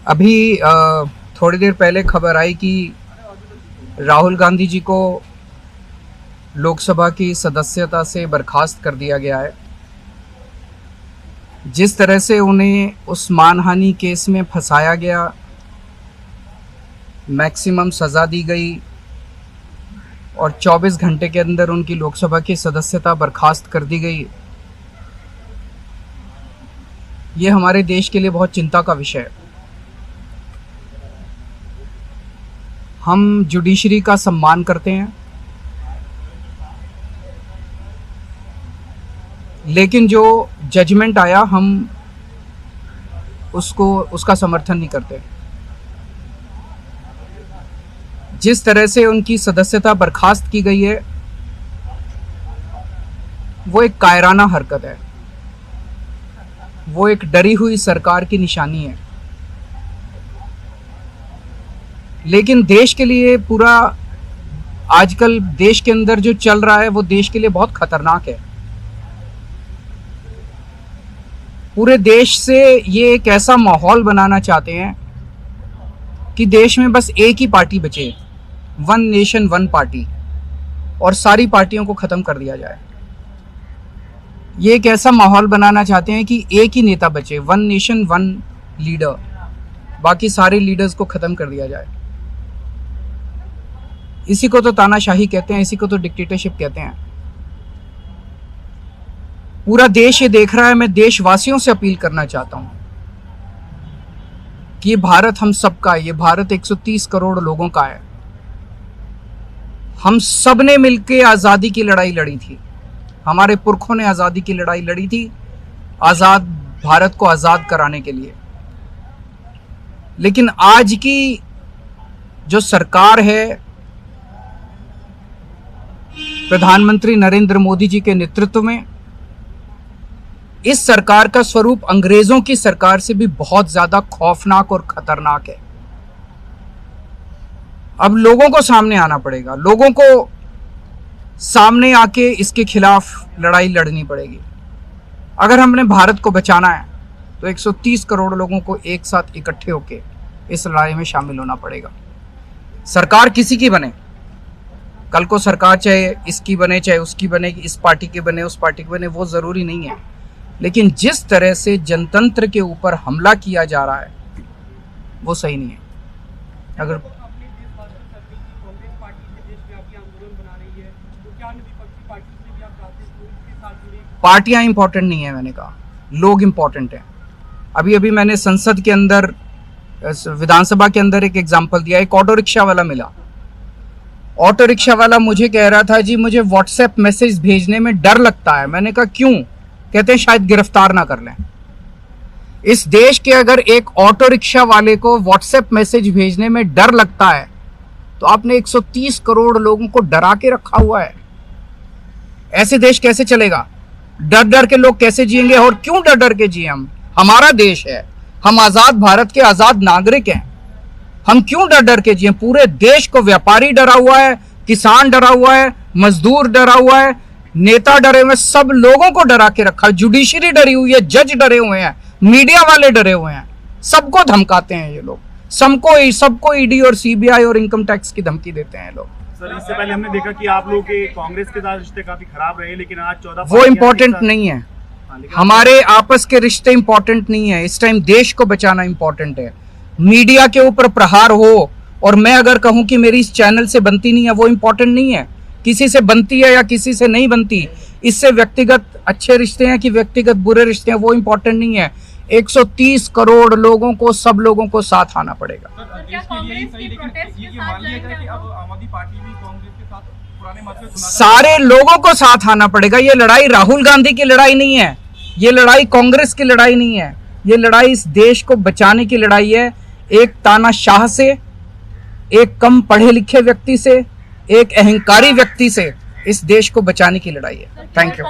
अभी थोड़ी देर पहले खबर आई कि राहुल गांधी जी को लोकसभा की सदस्यता से बर्खास्त कर दिया गया है। जिस तरह से उन्हें उस मानहानि केस में फंसाया गया, मैक्सिमम सज़ा दी गई और 24 घंटे के अंदर उनकी लोकसभा की सदस्यता बर्खास्त कर दी गई, ये हमारे देश के लिए बहुत चिंता का विषय है। हम जुडिशरी का सम्मान करते हैं, लेकिन जो जजमेंट आया हम उसका समर्थन नहीं करते। जिस तरह से उनकी सदस्यता बर्खास्त की गई है, वो एक कायराना हरकत है, वो एक डरी हुई सरकार की निशानी है। लेकिन देश के लिए पूरा आजकल देश के अंदर जो चल रहा है वो देश के लिए बहुत खतरनाक है। पूरे देश से ये एक ऐसा माहौल बनाना चाहते हैं कि देश में बस एक ही पार्टी बचे, वन नेशन वन पार्टी, और सारी पार्टियों को ख़त्म कर दिया जाए। ये एक ऐसा माहौल बनाना चाहते हैं कि एक ही नेता बचे, वन नेशन वन लीडर, बाकी सारे लीडर्स को ख़त्म कर दिया जाए। इसी को तो तानाशाही कहते हैं, इसी को तो डिक्टेटरशिप कहते हैं। पूरा देश ये देख रहा है। मैं देशवासियों से अपील करना चाहता हूं कि ये भारत हम सबका है, ये भारत 130 करोड़ लोगों का है। हम सब ने मिलकर आज़ादी की लड़ाई लड़ी थी, हमारे पुरखों ने आज़ादी की लड़ाई लड़ी थी, आज़ाद भारत को आज़ाद कराने के लिए। लेकिन आज की जो सरकार है, प्रधानमंत्री नरेंद्र मोदी जी के नेतृत्व में, इस सरकार का स्वरूप अंग्रेजों की सरकार से भी बहुत ज्यादा खौफनाक और खतरनाक है। अब लोगों को सामने आना पड़ेगा, लोगों को सामने आके इसके खिलाफ लड़ाई लड़नी पड़ेगी। अगर हमने भारत को बचाना है तो 130 करोड़ लोगों को एक साथ इकट्ठे होके इस लड़ाई में शामिल होना पड़ेगा। सरकार किसी की बने, कल को सरकार चाहे इसकी बने चाहे उसकी बने, इस पार्टी की बने उस पार्टी की बने, वो ज़रूरी नहीं है। लेकिन जिस तरह से जनतंत्र के ऊपर हमला किया जा रहा है वो सही नहीं है। अगर पार्टियां इंपॉर्टेंट नहीं है, मैंने कहा लोग इंपॉर्टेंट हैं। अभी अभी मैंने संसद के अंदर, विधानसभा के अंदर एक एग्जाम्पल दिया। एक ऑटो रिक्शा वाला मिला, ऑटो रिक्शा वाला मुझे कह रहा था जी मुझे व्हाट्सएप मैसेज भेजने में डर लगता है। मैंने कहा क्यों? कहते हैं शायद गिरफ्तार ना कर लें। इस देश के अगर एक ऑटो रिक्शा वाले को व्हाट्सएप मैसेज भेजने में डर लगता है तो आपने 130 करोड़ लोगों को डरा के रखा हुआ है। ऐसे देश कैसे चलेगा? डर डर के लोग कैसे जिएंगे? और क्यों डर डर के जिए? हम, हमारा देश है, हम आजाद भारत के आजाद नागरिक हैं, हम क्यों डर डर के जिए? पूरे देश को व्यापारी डरा हुआ है, किसान डरा हुआ है, मजदूर डरा हुआ है, नेता डरे हुए हैं, सब लोगों को डरा के रखा। जुडिशरी डरी हुई है, जज डरे हुए हैं, मीडिया वाले डरे हुए हैं, सबको धमकाते हैं ये लोग, सबको ईडी और सीबीआई और इनकम टैक्स की धमकी देते हैं लोग। सर, इससे पहले हमने देखा कि आप लोग के कांग्रेस के साथ रिश्ते काफी खराब रहे, लेकिन आज 14 वो इम्पोर्टेंट नहीं है। हमारे आपस के रिश्ते इंपॉर्टेंट नहीं है। इस टाइम देश को बचाना इंपॉर्टेंट है। मीडिया के ऊपर प्रहार हो और मैं अगर कहूं कि मेरी इस चैनल से बनती नहीं है, वो इंपॉर्टेंट नहीं है। किसी से बनती है या किसी से नहीं बनती, इससे व्यक्तिगत अच्छे रिश्ते हैं कि व्यक्तिगत बुरे रिश्ते हैं, वो इंपॉर्टेंट नहीं है। 130 करोड़ लोगों को, सब लोगों को साथ आना पड़ेगा। सारे लोगों को साथ आना पड़ेगा। ये लड़ाई राहुल गांधी की लड़ाई नहीं है, ये लड़ाई कांग्रेस की लड़ाई नहीं है, ये लड़ाई इस देश को बचाने की लड़ाई है। एक तानाशाह से, एक कम पढ़े लिखे व्यक्ति से, एक अहंकारी व्यक्ति से इस देश को बचाने की लड़ाई है। Thank you.